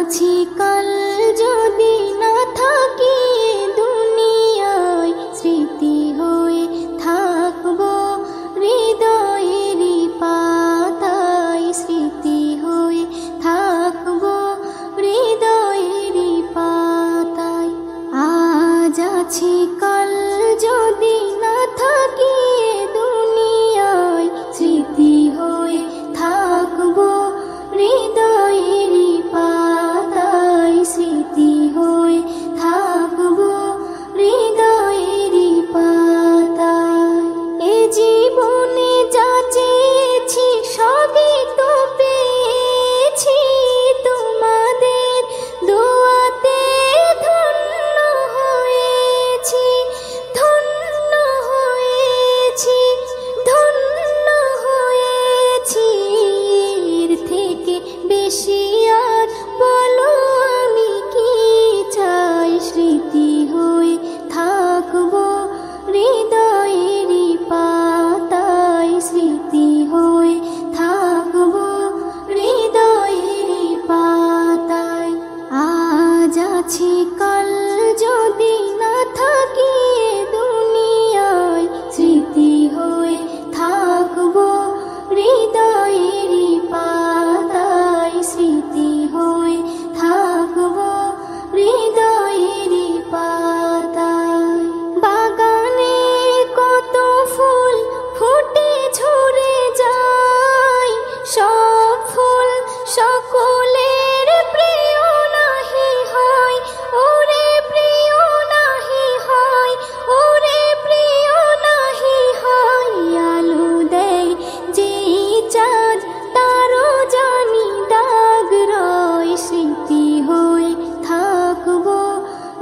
আছি কাল যদি না থাকি দুনিয়ায়, স্মৃতি হয়ে থাকবো হৃদয়েরই পাতায়, স্মৃতি হয়ে থাকবো হৃদয়েরই পাতায়। আজ আছি কাল যদি না থাকি দুনিয়ায়, স্মৃতি হয়ে থাকবো হৃদয়েরই পাতায়, স্মৃতি হয়ে থাকবো হৃদয়েরই পাতায়। এ জীবনে যা চেয়েছি সবই তো পেয়েছি, তোমাদের দোয়াতে ধন্য হয়েছি, ধন্য হয়েছি, ধন্য হয়েছি। এর থেকে বেশি আর বলো আমি কি চাই, স্মৃতি হয়ে থাকবো হৃদয়েরই পাতায়, স্মৃতি হয়ে থাকবো হৃদয়েরই পাতায়। আজ আছি কাল যদি না থাকি দুনিয়ায়, স্মৃতি হয়ে থাকবো হৃদয়েরই পাতায়, স্মৃতি হয়ে থাকবো হৃদয়েরই পাতায়। বাগানে কত ফুল ফুটে ঝরে যায়, সব ফুল সকলের প্রিয় নাহি হয়, ওরে প্রিয় নাহি হয়, ওরে প্রিয় নাহি হয়। আলো দেয় যেই চাঁদ তারও জানি দাগ রয়, স্মৃতি হয়ে থাকবো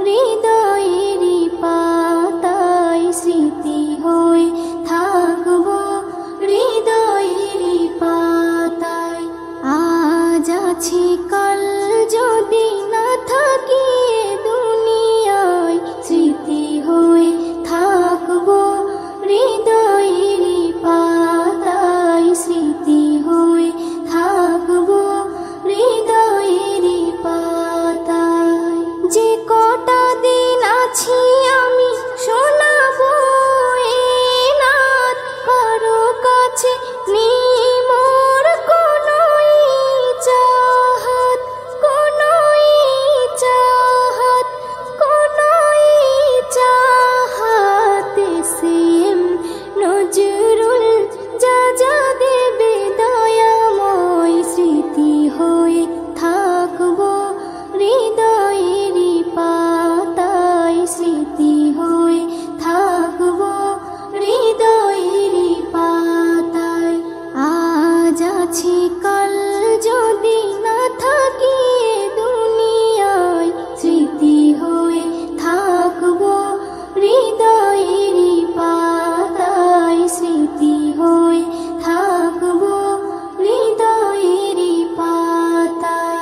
হৃদয়েরই পাতায়, স্মৃতি হয়ে থাকবো হৃদয়েরই পাতায়। আজ আছি কাল যদি না থাকি দুনিয়ায়, স্মৃতি হয়ে থাকবো হৃদয়েরই পাতায়, স্মৃতি হয়ে থাকবো হৃদয়েরই পাতায়। যে কটা দিন আছি আমি শোনাবো এ নাত, কারো কাছে নেই মোর কোনোই চাহাত, কোনোই চাহাত, কোনোই চাহাত। সেম নজরুল যা যা দেবে দয়াময়, স্মৃতি হয়ে থাকবো হৃদয়েরই পাতায়, স্মৃতি হয়ে থাকবো হৃদয়েরই পাতায়। আজ আছি কাল যদি না থাকি দুনিয়ায়, স্মৃতি হয়ে থাকবো হৃদয়েরই পাতায়, স্মৃতি হয়ে থাকবো হৃদয়েরই পাতায়।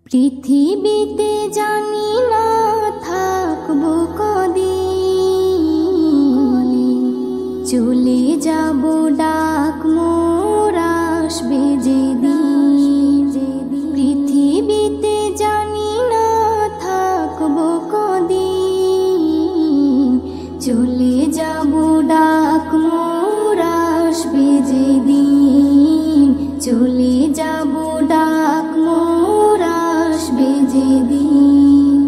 পৃথিবীতে জানি না থাকবো কদিন, চলে যাব ডাক মোর আসবে যেদিন। পৃথিবীতে জানি না থাকবো কদিন, চলে যাব ডাক মোর আসবে যেদিন, চলে যাব ডাক মোর আসবে যেদিন।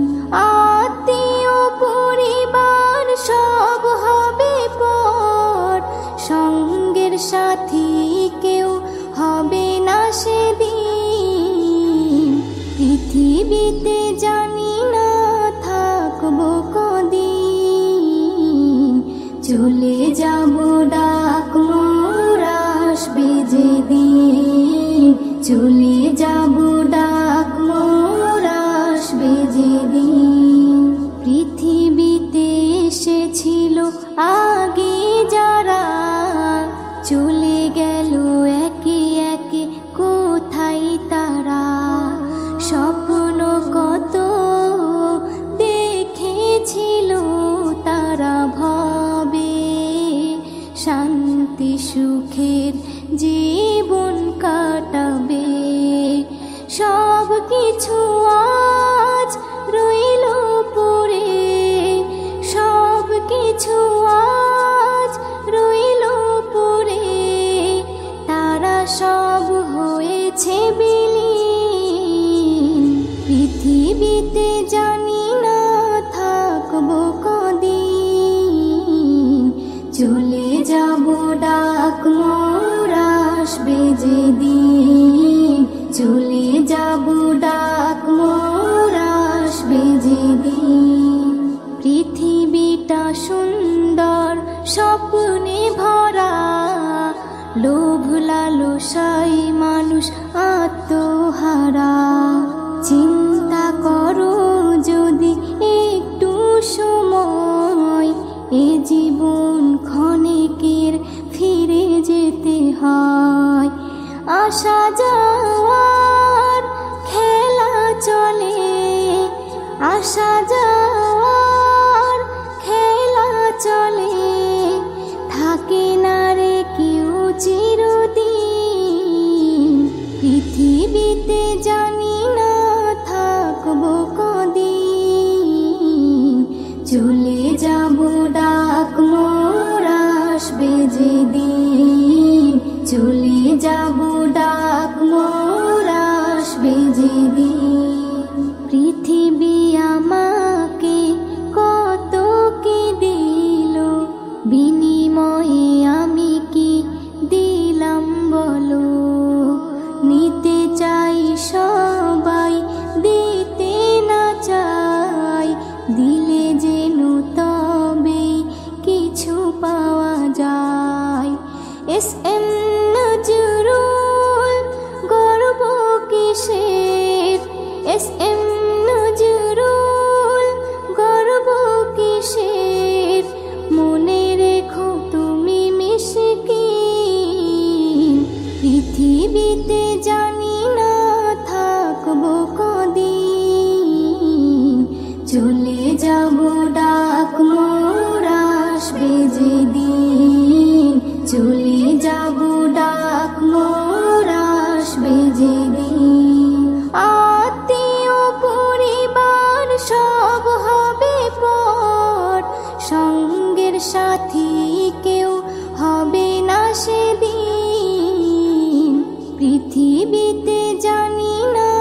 আত্মীয় পরিবার সব হবে পর, সঙ্গের সাথী কেউ হবে না সেদিন। পৃথিবীতে জানি না থাকবো কদিন, চলে যাব ডাক মোর আসবে যেদিন, চলে যাব ডাক মোর আসবে যেদিন। পৃথিবীতে এসেছিল আগে যারা, চলে গেল একে একে কোথায় তারা। স্বপ্ন কত দেখেছিল তারা ভবে, শান্তি শান্তি সুখের জীবন কাটাবে। সব কিছু আজ রইল পড়ে, সব কিছু আজ রইল পড়ে, তারা সব হয়েছে বিলীন। পৃথিবীতে জানি না থাকবো কদিন, চলে যাব ডাক মোর আসবে যেদিন, চলে যাব ডাক মোর আসবে যেদিন। পৃথিবীটা সুন্দর স্বপ্নে ভরা, লোভ লালসায় মানুষ আত্মহারা। চিন্তা করো যদি একটু সময়, এ জীবন ক্ষণিকের ফিরে যেতে হয়। আসা যাওয়ার খেলা চলে, আসা যাওয়ার খেলা চলে, থাকে না রে কেউ চিরদিন। পৃথিবীতে জানি না থাকবো কদিন, চলে যাব ডাক মোর আসবে যেদিন, চলে যাব ডাক মোর আসবে যেদিন। পৃথিবী আমাকে কত কি দিল, বিনিময়ে আমি কি দিলাম বলো। নিতে চাই সবাই, দিতে না চাই, দিলে যেন তবে কিছু পাওয়া যায়। এস এম নজরুল গর্ব কিসের, এস এম নজরুল গর্ব কিসের, মনে রেখো তুমি মিশকিন। পৃথিবীতে জানি না থাকবো কদিন, চলে যাব ডাক মোর আসবে যেদিন, চলে যাব ডাক মোর আসবে যেদিন। আত্মীয় পরিবার সব হবে পর, সঙ্গের সাথী কেউ হবে না সেদিন। পৃথিবীতে জানি না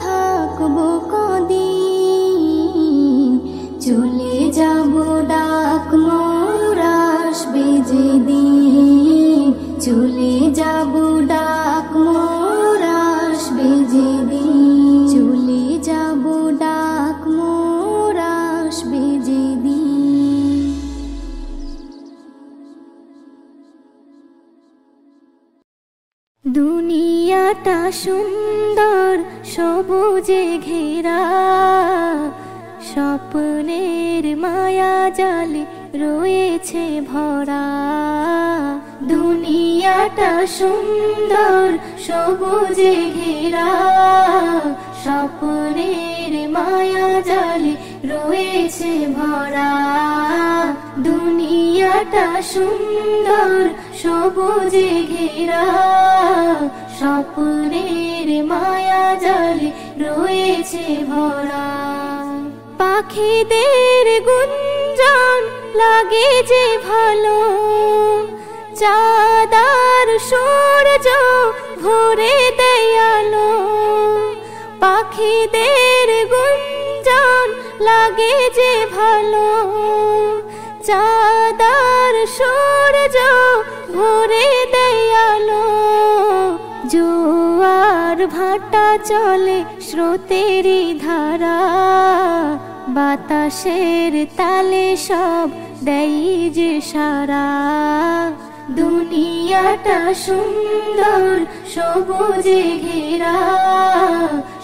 থাকবো কদিন, চলে যাব ডাক মোর আসবে যেদিন, চলে যাব ডাক মোর আসবে যেদিন, চলে যাব ডাক মোর আসবে যেদিন। দুনিয়াটা সুন্দর সবুজে ঘেরা, স্বপ্নের মায়া জালে রয়েছে ভরা। দুনিয়াটা সুন্দর সবুজে ঘেরা, স্বপ্নের মায়া জালে রয়েছে ভরা। দুনিয়াটা সুন্দর সবুজে ঘেরা, স্বপ্নের মায়া জালে রয়েছে ভরা। পাখিদের গুঞ্জন লাগে যে ভালো, চাঁদার সূর্য ভরে দেয় আলো। পাখিদের গুঞ্জন লাগে যে ভালো, চাঁদার সূর্য ভরে দেয় আলো। জোয়ার ভাটা চলে স্রোতেরই ধারা, বাতাসের তালে সব দেয় যে সারা। দুনিয়াটা সুন্দর সবুজে ঘেরা,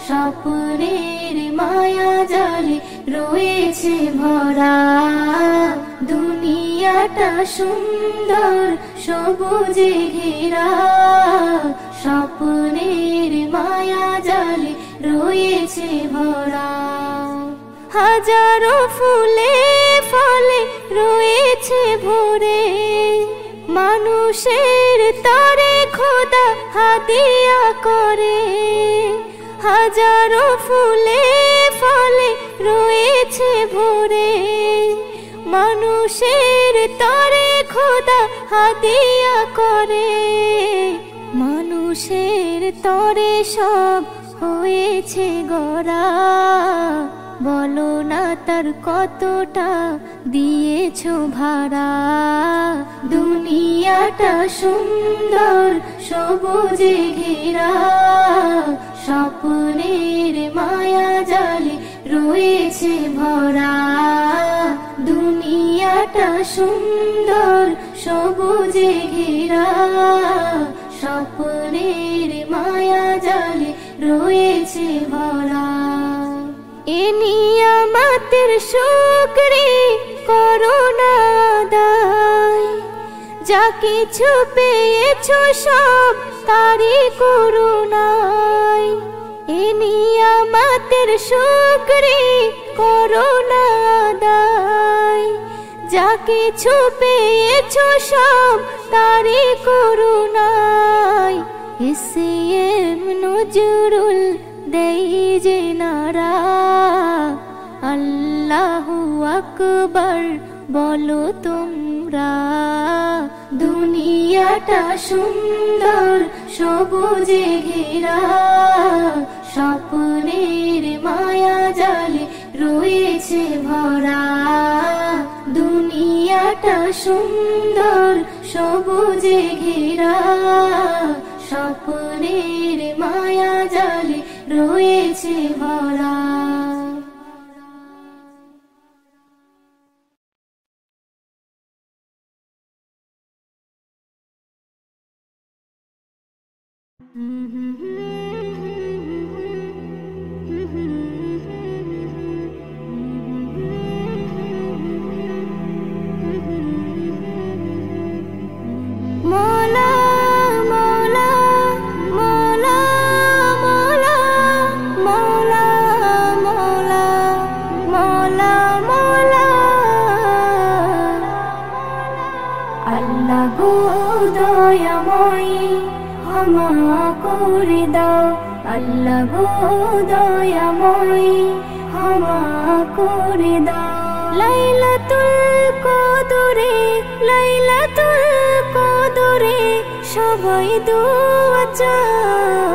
স্বপ্নের মায়া জালে রয়েছে ভরা। দুনিয়াটা সুন্দর সবুজে ঘেরা, স্বপ্নের মায়া জালে রয়েছে ভরা। হাজারো ফুলে ফলে রয়েছে ভরে, মানুষ মানুষের তরে খোদা হাদিয়া করে, হাজারো ফুলে ফলে রয়েছে ভরে। মানুষের তরে খোদা হাদিয়া করে, মানুষের তরে সব হয়েছে গড়া। বলো না তার কতটা দিয়েছো ভাড়া। দুনিয়াটা সুন্দর সবুজে ঘেরা, স্বপ্নের মায়া জালে রয়েছে ভরা। দুনিয়াটা সুন্দর সবুজে ঘেরা, স্বপ্নের মায়া জালে রয়েছে ভরা। এ নিয়ামতের শুকরি করো না আদায়, যা কিছু পেয়েছো সব তারই করুণায়। এ নিয়ামতের শুকরি করো না আদায়, যা কিছু পেয়েছো সব তারই করুণায়। এসএম নজরুল দেই যে নারা, আল্লাহু আকবার বলো তোমরা। দুনিয়াটা সুন্দর সবুজে ঘেরা, স্বপ্নের মায়া জালে রয়েছে ভরা। দুনিয়াটা সুন্দর সবুজে ঘেরা, স্বপ্নের মায়া জালে রয়েছে ভরা। মৌলা মৌলা মৌলা মৌলা মৌলা মৌলা মৌলা মৌলা। আল্লাহ গো দয়াময়ী ক্ষমা করে দাও, আল্লাহ গো দয়াময়ী ক্ষমা করে দাও। লাইলাতুল কদরে, লাইলাতুল কদরে সবাই দোয়া চাও।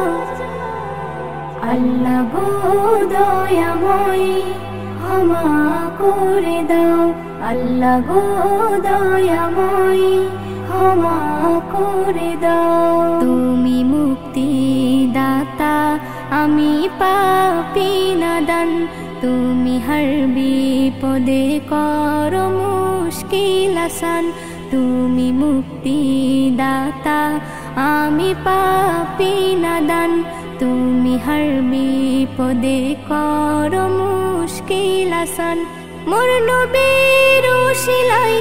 আল্লাহ গো দয়াময়ী ক্ষমা করে দাও, আল্লাহ গো দয়াময়ী ক্ষমা করে দাও। তুমি মুক্তি দাতা, আমি পাপী নাদান। তুমি হর বিপদে করো মুশকিল আসান। তুমি মুক্তি দাতা, আমি পাপী নাদান। তুমি হর বিপদে করো মুশকিল আসান। মোর নবীর ওসিলাই,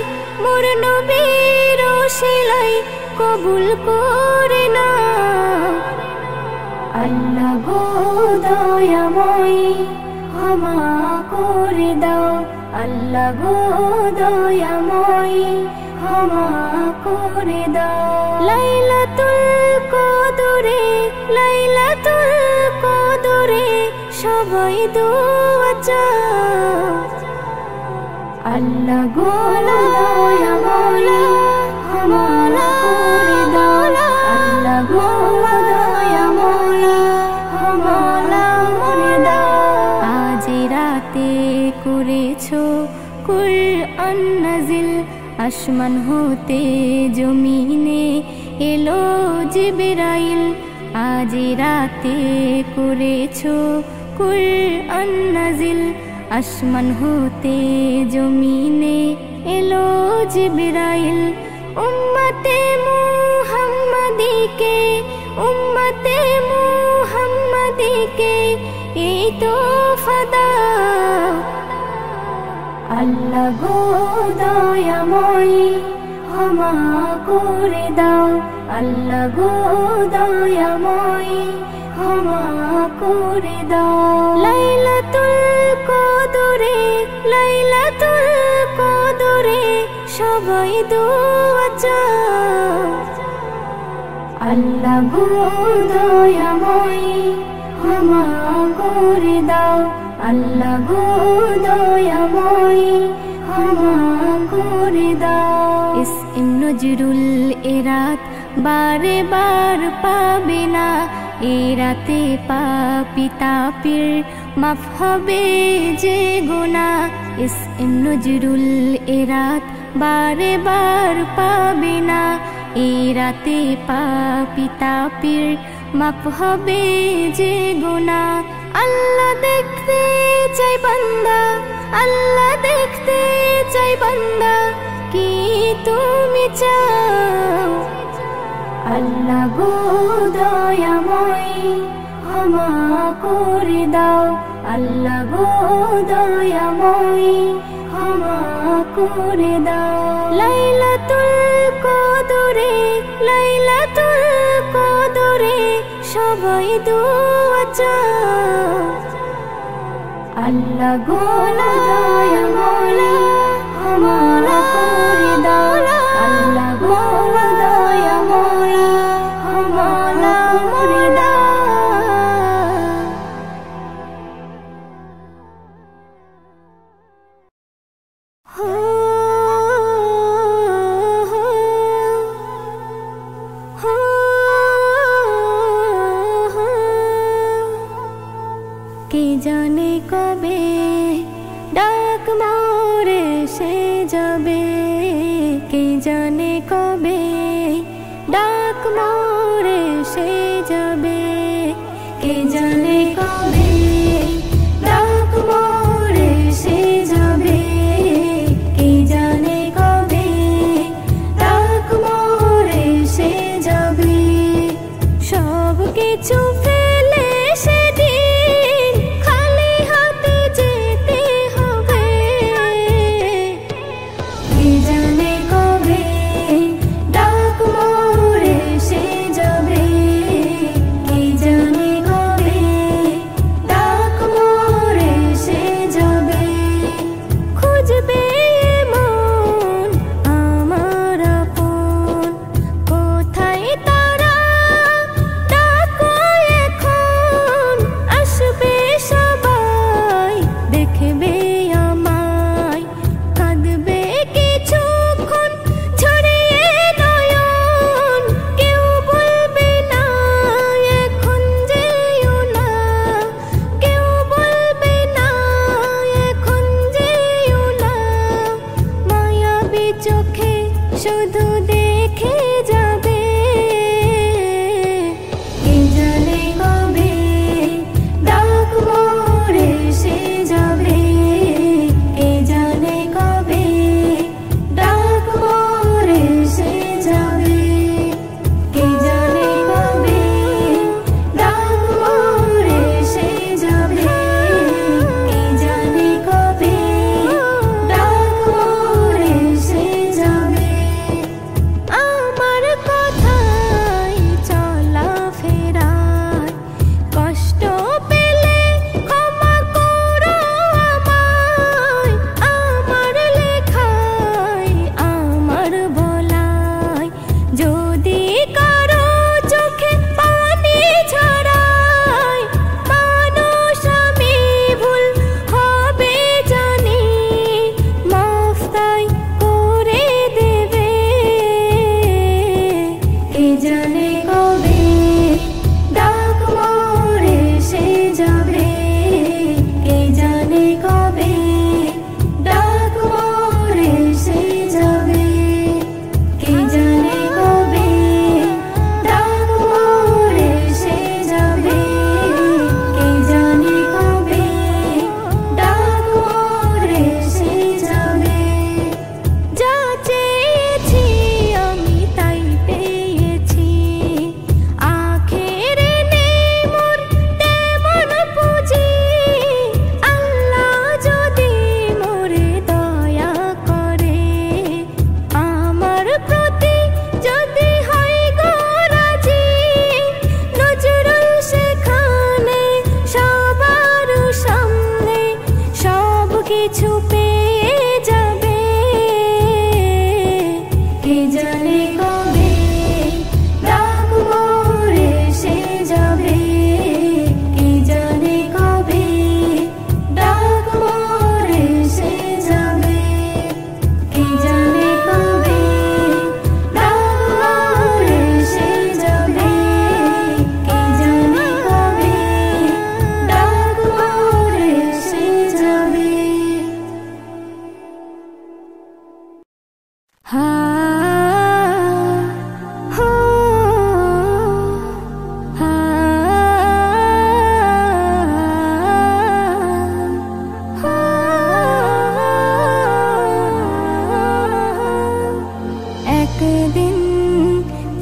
মোর নবীর ওসিলাই কবুল করে নাও। আল্লাহ গো দয়াময়ী ক্ষমা করে দাও, আল্লাহ গো দয়াময়ী ক্ষমা করে দাও। লাইলাতুল কদরে, লাইলাতুল কদরে সবাই দোয়া চাও। আল্লাহ গো দয়াময়ী ক্ষমা করে দাও, আল্লাহ গো দয়াময়ী ক্ষমা করে দাও। আজ রাতে করেছো কুরআন নাজিল, আসমান হতে জমিনে এলো জিবরাইল। আজ রাতে করেছো কুরআন নাজিল, আসমান হতে জমিনে এলো জিবরাইল। উম্মতে মুহাম্মাদীকে, উম্মতে মুহাম্মাদীকে এই তোফা দাও। আল্লাহ গো দয়াময়ী ক্ষমা করে দাও, আল্লাহ গো দয়াময়ী ক্ষমা করে দাও। লাইলাতুল কদরে, লাইলাতুল কদরে সবাই দোয়া চাও। আল্লাহ গো দয়াময় ক্ষমা করে দাও আল্লাহ গো দয়াময় ক্ষমা করে দাও ইসম নজরুল এরাত বারে বার পাবে না এ রাতে পাপী তাপির মাফ হবে যে গুনাহ ইসম নজরুল এরাত বারে বার পাবে না এ রাতে পাপী তাপির মাফ হবে যে গুনাহ আল্লাহ দেখতে চাই বান্দা আল্লাহ দেখতে চাই বান্দা কি তুমি চাও আল্লাহ গো দয়াময় ক্ষমা করে দাও আল্লাহ গো দয়াময় ক্ষমা করে দাও লাইলাতুল কদরে সবাই দোয়া চাও আল্লাহ গো দয়াময় ক্ষমা করে দাও আল্লাহ গো দয়াময় ক্ষমা করে দাও কে জানে কবে ডাক মোরে সে যাবে কে জানে কবে ডাক মোরে সে যাবে কে জানে কবে ডাক মোরে সে যাবে কে জানে কবে ডাক মোরে সে যাবে সব কিছু ফেলে সেদিন খালি হাতে যেতে হবে কে জানে কবে ডাক মোরে সে যাবে কে জানে কবে ডাক মোরে সে যাবে খুঁজবে মন আমার আপন কোথায় তারা ডাকো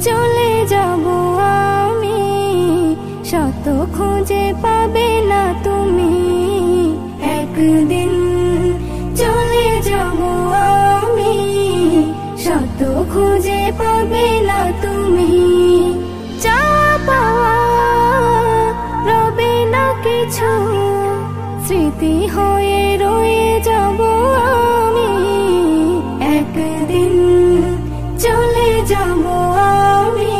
চলে যাব আমি, শত খুঁজে পাবে না তুমি। একদিন চলে যাব আমি, শত খুঁজে পাবে না তুমি। যা পাওয়া রবে না কিছু, স্মৃতি হয়ে রয়ে যাব আমি। একদিন চলে যাব আমি,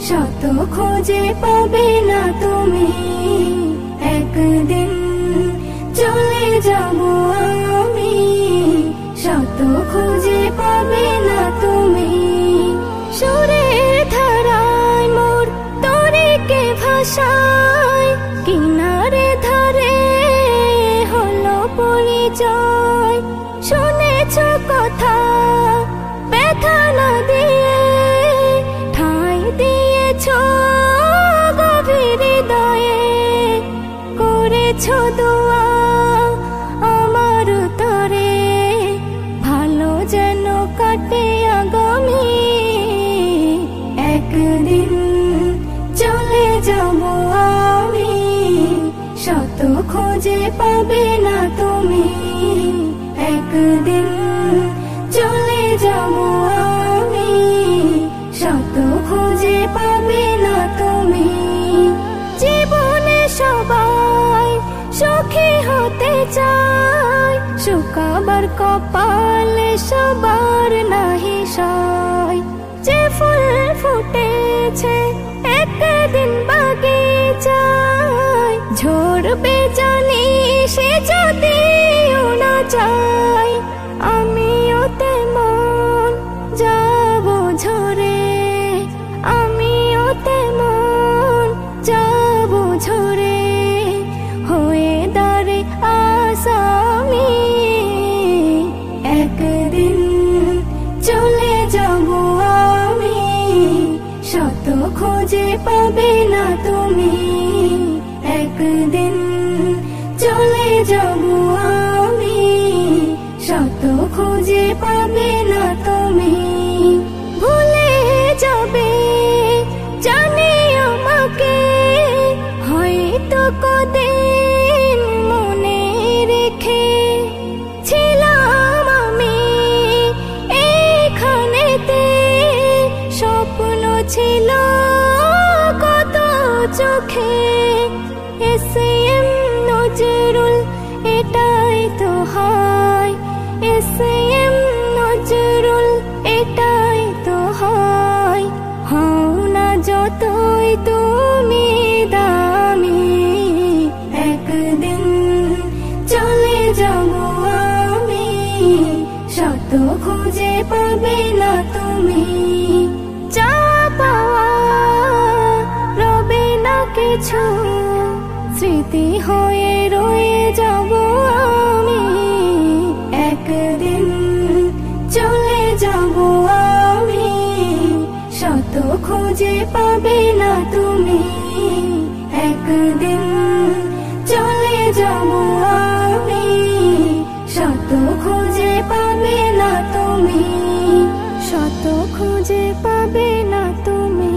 শত খুঁজে পাবে না তুমি। একদিন চলে যাব আমি, শত খুঁজে পাবে না তুমি। সুরের ধারায় মোর তরিকে ভাষায়, কিনারে ধারে হলো পরিচয়। শুনেছ কথা ব্যথা না দিয়ে, ঠাঁই দিয়েছ গভীর হৃদয়ে। করেছ দোয়া আমার তরে, ভালো যেন কাটে আগামী। একদিন চলে যাব আমি, শত খুঁজে পাবে না তুমি। একদিন চলে যাব আমি, শত খুঁজে পাবে না তুমি। জীবনে সবাই সুখী হতে চায়, শুকাবার কপালে সবার নাহি সয়। যে ফুল ফুটেছে একদিন বাগিচায়, ঝরবে জানি সে যদিও না চায়। আমিও তেমন যাব ঝরে, আমিও তেমন যাব ঝরে, হয়ে দাঁড়ে আসামি। একদিন চলে যাব আমি, শত খুঁজে পাবে না তুমি। একদিন চলে যাব আমি, শত খুঁজে পাবে না তুমি। ভুলে যাবে জানি আমাকে, হয়তো কদিন মনে রেখে। ছিলাম আমি এইখানেতে, স্বপ্ন ছিল কত চোখে। এসএম নজরুল এটাই তো হয়, এসএম নজরুল এটাই তো হয়। হও না যতই তুমি দামি, একদিন চলে যাব আমি, শত খুঁজে পাবে না তুমি। যা পাওয়া রবে না কিছু, স্মৃতি হয়ে রয়ে যাব আমি। একদিন চলে যাব আমি, শত খুঁজে পাবে না তুমি। একদিন চলে যাব আমি, শত খুঁজে পাবে না তুমি। শত খুঁজে পাবে না তুমি।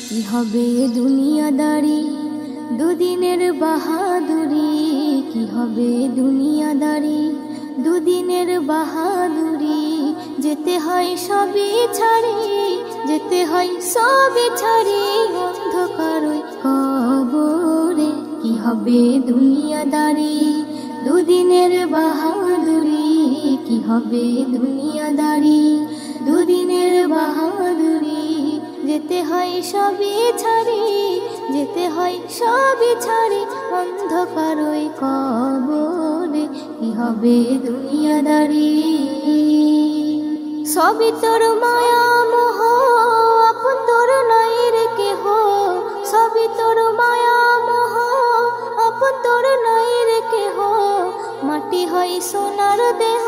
কি হবে দুনিয়াদারি, দুদিনের বাহাদুরি। কি হবে দুনিয়াদারি, দুদিনের বাহাদুরি। যেতে হয় সবই ছাড়ি, যেতে হয় সবই ছাড়ি, অন্ধকারই কবরে। কি হবে দুনিয়াদারি, দুদিনের বাহাদুরি। কি হবে দুনিয়াদারি, দুদিনের বাহাদুরি। যেতে হয় সবই ছাড়ি, যেতে হয় সবই ছাড়ি, অন্ধকারই কবরে। কি হবে দুনিয়াদারি, সবই তোর মায়া মোহ, আপন তোর নাই রে কেহ। সবই তোর মায়া মোহ, আপন তোর নাই রে কেহ। মাটি হয় সোনার দেহ,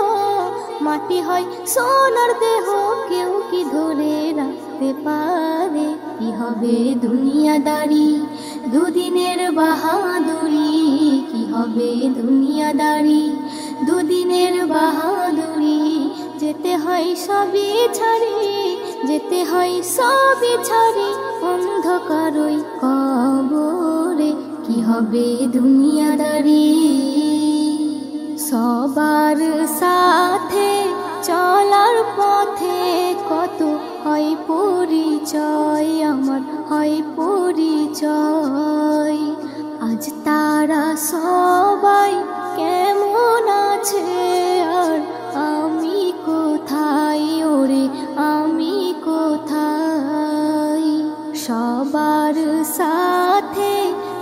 মাটি হয় সোনার দেহ, কেউ কি ধরে রাখতে পারে? কি হবে দুনিয়াদারি, দুদিনের বাহাদুরি, কি হবে দুনিয়াদারি, দুদিনের বাহাদুরি। যেতে হয় সবই ছাড়ি, যেতে হয় সবই ছাড়ি, অন্ধকারই কবরে। কি হবে দুনিয়াদারি, সবার সাথে চলার পথে কত হয় পরিচয়, আমার হয় পরিচয়। আজ তারা সবাই কেমন আছে, আর আমি কোথায়, ওরে আমি কোথায়? সবার সাথে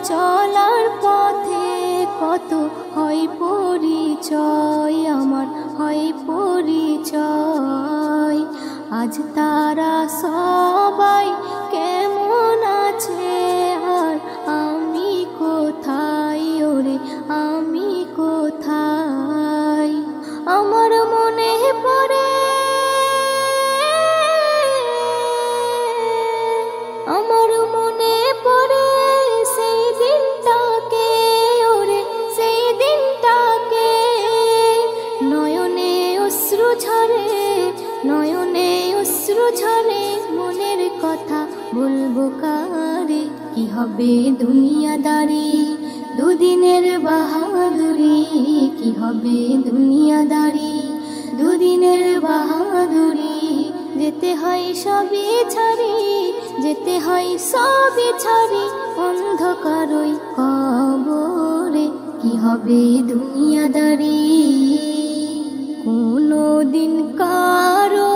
চলার পথে কত হয় পরিচয়, আমার হয় পরিচয়। আজ তারা সবাই কেমন আছে, আর আমি কোথায়, ওরে আমি কোথায়? আমার মনে পড়ে, আমার মনে পড়ে সেই দিনটাকে, ওরে সেই দিনটাকে। নয়নে অশ্রু ঝরে, নয়নে অশ্রু ঝরে, মনের কথা বলবো কারে? কি হবে দুনিয়াদারি, দুদিনের বাহাদুরি, কি হবে দুনিয়াদারি, দুদিনের বাহাদুরি। যেতে হয় সবই ছাড়ি, যেতে হয় সবই ছাড়ি, অন্ধকারই কবরে। কি হবে দুনিয়াদারি, কোনো দিন কারো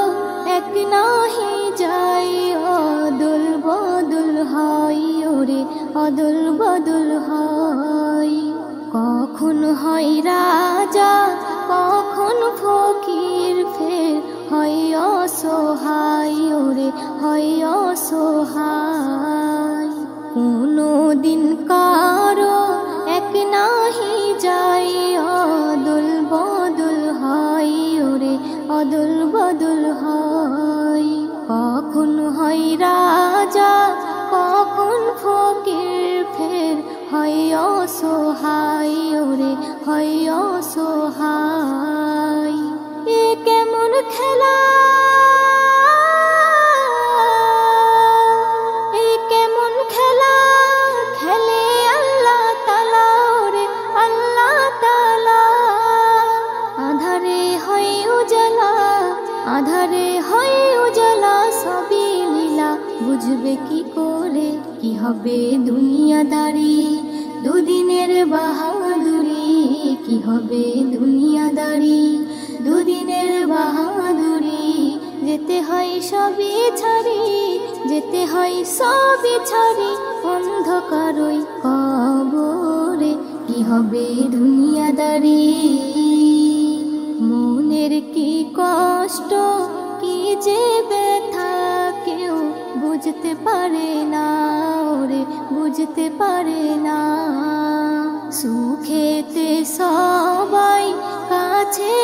এক নাহি যায়, অদল বদল হয়, ওরে অদল বদল হয়। কখন হয় রাজা, কখন ফকির, ফের হয় অসহায়, ওরে হয় অসহায়। কোনো দিন কারো এক নাহি যায়, অদল বদল হয়, ওরে অদল বদল হয়। কখন হয় রাজা, কখন ফকির, ফের হয় অসহায়, ওরে হয় অসহায়। এ কেমন খেলা, এ কেমন খেলা, খেলে আল্লাহ তাআলা, ওরে আল্লাহ তাআলা। আধারে হয় উজালা, আধারে হয় উজালা, সবই লীলা বুঝবে কি করে? কি হবে দুনিয়াদারি, দুদিনের বাহাদুরি, কি হবে দুনিয়াদারি, দুদিনের বাহাদুরি। যেতে হয় সবই ছাড়ি, যেতে হয় সবই ছাড়ি, অন্ধকারই কবরে। কি হবে দুনিয়াদারি, মনের কি কষ্ট, কি যে ব্যথা, কেউ বুঝতে পারে না, ওরে বুঝতে পারে না। সুখেতে সবাই কাছে